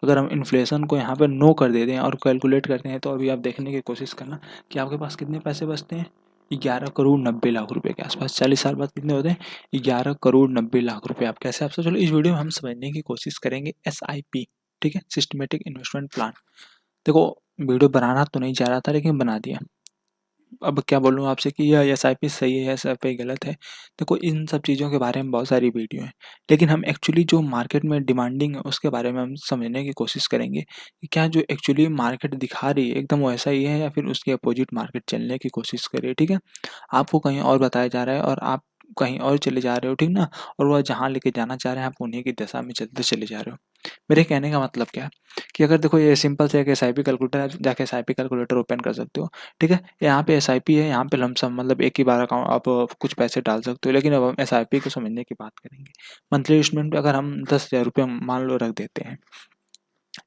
अगर हम इन्फ्लेशन को यहाँ पे नो कर देते हैं और कैलकुलेट करते हैं तो अभी आप देखने की कोशिश करना कि आपके पास कितने पैसे बचते हैं। 11 करोड़ 90 लाख रुपए के आसपास। 40 साल बाद कितने होते हैं? 11 करोड़ 90 लाख रुपए। आप कैसे आप चलो इस वीडियो में हम समझने की कोशिश करेंगे SIP, ठीक है, सिस्टमेटिक इन्वेस्टमेंट प्लान। देखो, वीडियो बनाना तो नहीं चाह रहा था लेकिन बना दिया। अब क्या बोलूँ आपसे कि यह SIP सही है, SIP गलत है। देखो, इन सब चीज़ों के बारे में बहुत सारी वीडियो हैं, लेकिन हम एक्चुअली जो मार्केट में डिमांडिंग है उसके बारे में हम समझने की कोशिश करेंगे कि क्या जो एक्चुअली मार्केट दिखा रही है एकदम वैसा ही है या फिर उसके अपोजिट मार्केट चलने की कोशिश कर रही है, ठीक है। आपको कहीं और बताया जा रहा है और आप कहीं और चले जा रहे हो, ठीक ना। और वह जहाँ लेके जाना चाह रहे हैं आप उन्हीं की दिशा में चलते चले जा रहे हो। मेरे कहने का मतलब क्या है कि अगर देखो ये सिंपल से एक SIP कैलकुलेटर है, जाके SIP कैलकुलेटर ओपन कर सकते हो, ठीक है। यहाँ पे SIP है, यहाँ पे लमसम मतलब एक ही बार अकाउंट आप कुछ पैसे डाल सकते हो। लेकिन अब हम SIP को समझने की बात करेंगे। मंथली इन्वेस्टमेंट पे अगर हम 10,000 रुपये मान लो रख देते हैं,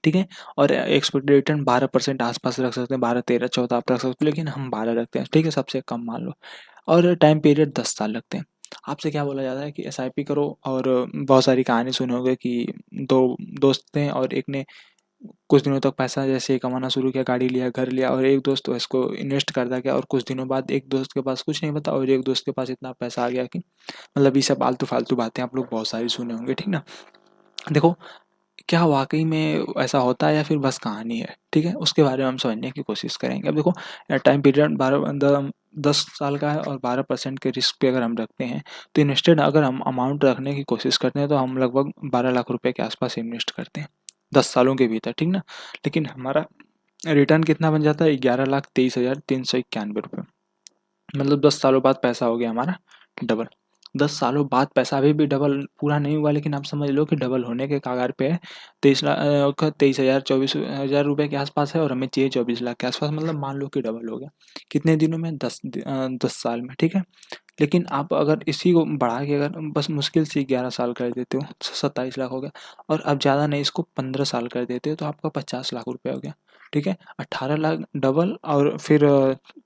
ठीक है, और एक्सपेक्टेड रिटर्न 12% आसपास रख सकते हैं, 12, 13, 14 आप रख सकते हो, लेकिन हम 12 रखते हैं, ठीक है, सबसे कम मान लो। और टाइम पीरियड 10 साल रखते हैं। आपसे क्या बोला जाता है कि SIP करो, और बहुत सारी कहानी सुने होगे कि दो दोस्त थे और एक ने कुछ दिनों तक पैसा जैसे कमाना शुरू किया, गाड़ी लिया, घर लिया, और एक दोस्त तो इसको इन्वेस्ट करता गया और कुछ दिनों बाद एक दोस्त के पास कुछ नहीं बता और एक दोस्त के पास इतना पैसा आ गया कि मतलब ये सब आलतू फालतू बातें आप लोग बहुत सारी सुने होंगे, ठीक ना। देखो, क्या वाकई में ऐसा होता है या फिर बस कहानी है, ठीक है, उसके बारे में हम समझने की कोशिश करेंगे। अब देखो, टाइम पीरियड 10 साल का है और 12% के रिस्क पे अगर हम रखते हैं तो इन्वेस्टेड अगर हम अमाउंट रखने की कोशिश करते हैं तो हम लगभग 12 लाख रुपए के आसपास इन्वेस्ट करते हैं 10 सालों के भीतर, ठीक ना। लेकिन हमारा रिटर्न कितना बन जाता है? 11,23,391 रुपये। मतलब 10 सालों बाद पैसा हो गया हमारा डबल। 10 सालों बाद पैसा अभी भी डबल पूरा नहीं हुआ, लेकिन आप समझ लो कि डबल होने के कगार पे है। 23,000 24,000 रुपये के आसपास है और हमें चाहिए 24 लाख के आसपास। मतलब मान लो कि डबल हो गया। कितने दिनों में? 10 साल में, ठीक है। लेकिन आप अगर इसी को बढ़ा के अगर बस मुश्किल से 11 साल कर देते हो, 27 लाख हो गया। और अब ज़्यादा नहीं, इसको 15 साल कर देते हो तो आपका 50 लाख रुपये हो गया, ठीक है। 18 लाख डबल और फिर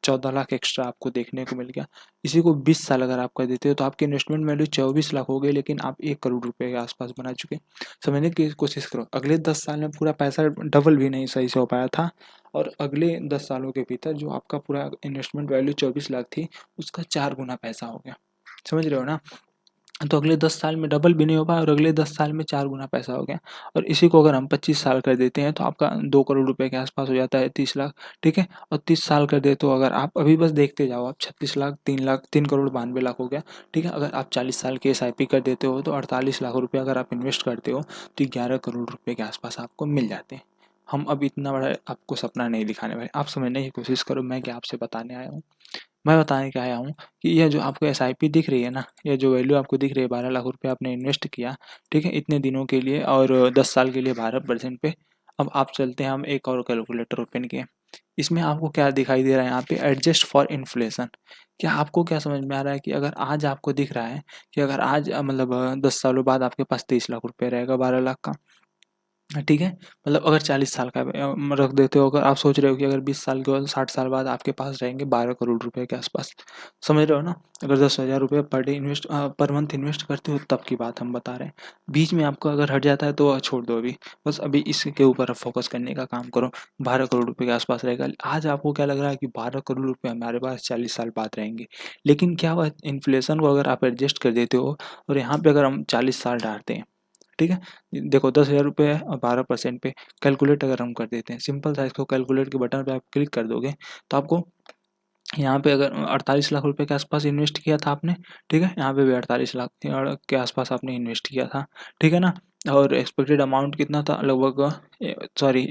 14 लाख एक्स्ट्रा आपको देखने को मिल गया। इसी को 20 साल अगर आप कर देते हो तो आपकी इन्वेस्टमेंट वैल्यू 24 लाख हो गई, लेकिन आप 1 करोड़ रुपए के आसपास बना चुके। समझने की कोशिश करो, अगले 10 साल में पूरा पैसा डबल भी नहीं सही से हो पाया था, और अगले 10 सालों के भीतर जो आपका पूरा इन्वेस्टमेंट वैल्यू 24 लाख थी उसका 4 गुना पैसा हो गया। समझ रहे हो ना। तो अगले 10 साल में डबल भी नहीं हो पाया और अगले 10 साल में 4 गुना पैसा हो गया। और इसी को अगर हम 25 साल कर देते हैं तो आपका 2 करोड़ रुपए के आसपास हो जाता है, 30 लाख, ठीक है। और 30 साल कर दे तो अगर आप अभी बस देखते जाओ, आप 36 लाख, 3 लाख, 3 करोड़ 92 लाख हो गया, ठीक है। अगर आप 40 साल के SIP कर देते हो तो 48 लाख रुपये अगर आप इन्वेस्ट करते हो तो 11 करोड़ रुपये के आसपास आपको मिल जाते हैं। हम अब इतना बड़ा आपको सपना नहीं दिखाने वाले, आप समझने की कोशिश करो मैं क्या आपसे बताने आया हूँ। मैं बताने क्या आया हूँ कि यह जो आपको SIP दिख रही है ना, ये जो वैल्यू आपको दिख रही है 12 लाख रुपए आपने इन्वेस्ट किया, ठीक है, इतने दिनों के लिए और 10 साल के लिए 12% पे। अब आप चलते हैं, हम एक और कैलकुलेटर ओपन किए। इसमें आपको क्या दिखाई दे रहा है यहाँ पे? Adjust for inflation. क्या आपको क्या समझ में आ रहा है कि अगर आज आपको दिख रहा है कि अगर आज मतलब 10 सालों बाद आपके पास 23 लाख रुपए रहेगा 12 लाख का, ठीक है। मतलब अगर 40 साल का रख देते हो, अगर आप सोच रहे हो कि अगर 20 साल के बाद 60 साल बाद आपके पास रहेंगे 12 करोड़ रुपए के आसपास। समझ रहे हो ना। अगर 10,000 रुपये per day invest per month invest करते हो तब की बात हम बता रहे हैं। बीच में आपको अगर हट जाता है तो छोड़ दो अभी, बस अभी इसके ऊपर फोकस करने का काम करो। 12 करोड़ रुपये के आसपास रहेगा। आज आपको क्या लग रहा है कि 12 करोड़ रुपये हमारे पास 40 साल बाद रहेंगे, लेकिन क्या हुआ, इन्फ्लेशन को अगर आप एडजस्ट कर देते हो और यहाँ पे अगर हम 40 साल डालते हैं, ठीक है। देखो 10,000 रुपये है और 12% पे कैलकुलेट अगर हम कर देते हैं, सिंपल था, इसको कैलकुलेट के बटन पे आप क्लिक कर दोगे तो आपको यहाँ पे अगर 48 लाख रुपए के आसपास इन्वेस्ट किया था आपने, ठीक है, यहाँ पे भी 48 लाख के आसपास आपने इन्वेस्ट किया था, ठीक है ना। और एक्सपेक्टेड अमाउंट कितना था? लगभग सॉरी,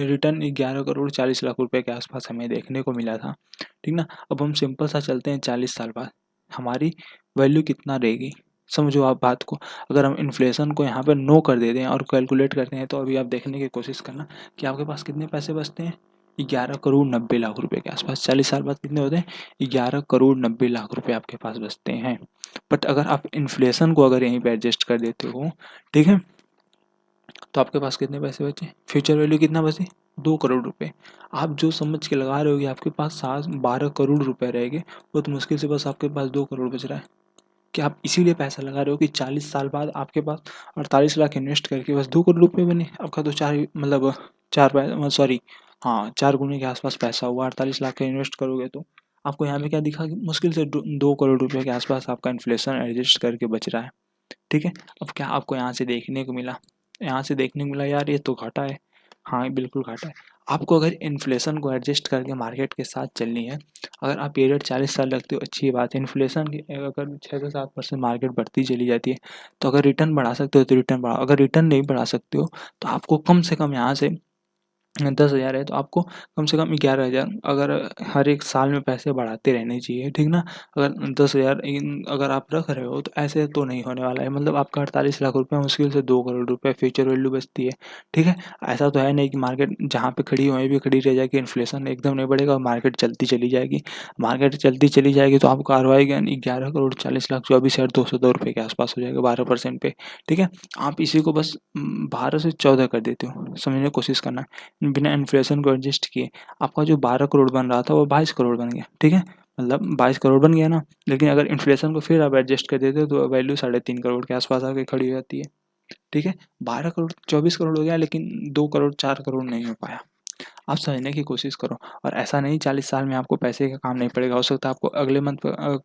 रिटर्न 11 करोड़ 40 लाख रुपए के आसपास हमें देखने को मिला था, ठीक ना। अब हम सिंपल सा चलते हैं, 40 साल बाद हमारी वैल्यू कितना रहेगी? समझो आप बात को। अगर हम इन्फ्लेशन को यहाँ पे नो कर देते हैं और कैलकुलेट करते हैं तो अभी आप देखने की कोशिश करना कि आपके पास कितने पैसे बचते हैं। 11 करोड़ 90 लाख रुपए के आसपास। 40 साल बाद कितने होते हैं? 11 करोड़ 90 लाख रुपए आपके पास बचते हैं। बट अगर आप इन्फ्लेशन को अगर यहीं पे एडजस्ट कर देते हो, ठीक है, तो आपके पास कितने पैसे बचे? फ्यूचर वैल्यू कितना बचे? 2 करोड़ रुपए। आप जो समझ के लगा रहे हो कि आपके पास 12 करोड़ रुपए रहेंगे, बहुत मुश्किल से बस आपके पास 2 करोड़ बच रहा है। कि आप इसीलिए पैसा लगा रहे हो कि 40 साल बाद आपके पास 48 लाख इन्वेस्ट करके बस 2 करोड़ रुपए बने। आपका तो 4 मतलब 4 सॉरी हाँ 4 गुने के आसपास पैसा हुआ। 48 लाख का इन्वेस्ट करोगे तो आपको यहाँ पे क्या दिखा कि मुश्किल से 2 करोड़ रुपए के आसपास आपका इन्फ्लेशन एडजस्ट करके बच रहा है। ठीक है, अब क्या आपको यहाँ से देखने को मिला, यहाँ से देखने को मिला यार ये तो घाटा है। हाँ बिल्कुल घाटा है। आपको अगर इन्फ्लेशन को एडजस्ट करके मार्केट के साथ चलनी है, अगर आप पीरियड 40 साल रखते हो अच्छी बात है। इन्फ्लेशन की अगर 6 से 7% मार्केट बढ़ती चली जाती है तो अगर रिटर्न बढ़ा सकते हो तो रिटर्न बढ़ाओ। अगर रिटर्न नहीं बढ़ा सकते हो तो आपको कम से कम यहाँ से 10,000 है तो आपको कम से कम 11,000 अगर हर एक साल में पैसे बढ़ाते रहने चाहिए, ठीक ना। अगर 10,000 अगर आप रख रहे हो तो ऐसे तो नहीं होने वाला है। मतलब आपका 48 लाख रुपए मुश्किल से 2 करोड़ रुपए फ्यूचर वैल्यू बचती है। ठीक है, ऐसा तो है नहीं कि मार्केट जहाँ पे खड़ी है वहीं भी खड़ी रह जाएगी, इन्फ्लेशन एकदम नहीं बढ़ेगा और मार्केट चलती चली जाएगी। मार्केट चलती चली जाएगी तो आपका आरओआई 11,40,24,202 रुपये के आसपास हो जाएगा 12% पे। ठीक है, आप इसी को बस 12 से 14 कर देते हो, समझने की कोशिश करना। बिना इन्फ्लेशन को एडजस्ट किए आपका जो 12 करोड़ बन रहा था वो 22 करोड़ बन गया। ठीक है, मतलब 22 करोड़ बन गया ना। लेकिन अगर इन्फ्लेशन को फिर आप एडजस्ट कर देते हो तो वैल्यू 3.5 करोड़ के आसपास आके खड़ी हो जाती है। ठीक है, 12 करोड़ 24 करोड़ हो गया लेकिन 2 करोड़ 4 करोड़ नहीं हो पाया। आप समझने की कोशिश करो। और ऐसा नहीं 40 साल में आपको पैसे का काम नहीं पड़ेगा। हो सकता है आपको अगले मंथ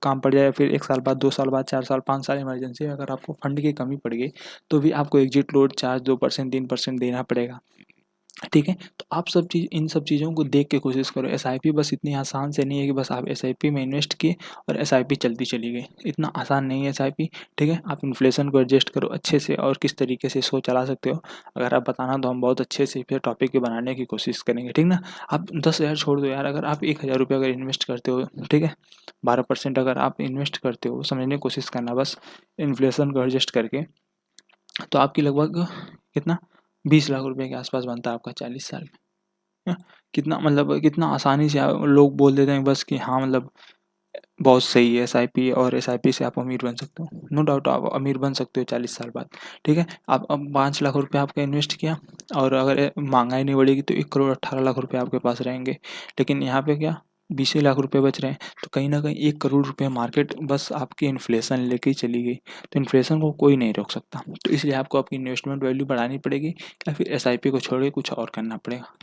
काम पड़ जाए, फिर 1 साल बाद, 2 साल बाद, 4 साल, 5 साल इमरजेंसी में अगर आपको फंड की कमी पड़ गई तो भी आपको एग्जिट लोड चार्ज 2% 3% देना पड़ेगा। ठीक है, तो आप इन सब चीज़ों को देख के कोशिश करो। एसआईपी बस इतनी आसान से नहीं है कि बस आप एसआईपी में इन्वेस्ट किए और एसआईपी चलती चली गई। इतना आसान नहीं है एसआईपी। ठीक है, आप इन्फ्लेशन को एडजस्ट करो अच्छे से और किस तरीके से इसको चला सकते हो। अगर आप बताना तो हम बहुत अच्छे से फिर टॉपिक पे बनाने की कोशिश करेंगे, ठीक ना। आप 10,000 छोड़ दो यार, अगर आप 1,000 रुपये अगर इन्वेस्ट करते हो, ठीक है, 12% अगर आप इन्वेस्ट करते हो, समझने की कोशिश करना बस इन्फ्लेशन को एडजस्ट करके, तो आपकी लगभग कितना 20 लाख रुपए के आसपास बनता है आपका 40 साल में। कितना मतलब कितना आसानी से लोग बोल देते हैं बस कि हाँ मतलब बहुत सही है एसआईपी और एसआईपी से आप अमीर बन सकते हो। नो डाउट आप अमीर बन सकते हो 40 साल बाद। ठीक है, आप अब 5 लाख रुपए आपका इन्वेस्ट किया और अगर महंगाई नहीं बढ़ेगी तो 1 करोड़ 18 लाख रुपए आपके पास रहेंगे। लेकिन यहाँ पे क्या 20 ही लाख रुपए बच रहे हैं, तो कहीं ना कहीं 1 करोड़ रुपए मार्केट बस आपकी इन्फ्लेशन लेके ही चली गई। तो इन्फ्लेशन को कोई नहीं रोक सकता, तो इसलिए आपको आपकी इन्वेस्टमेंट वैल्यू बढ़ानी पड़ेगी या फिर एसआईपी को छोड़ के कुछ और करना पड़ेगा।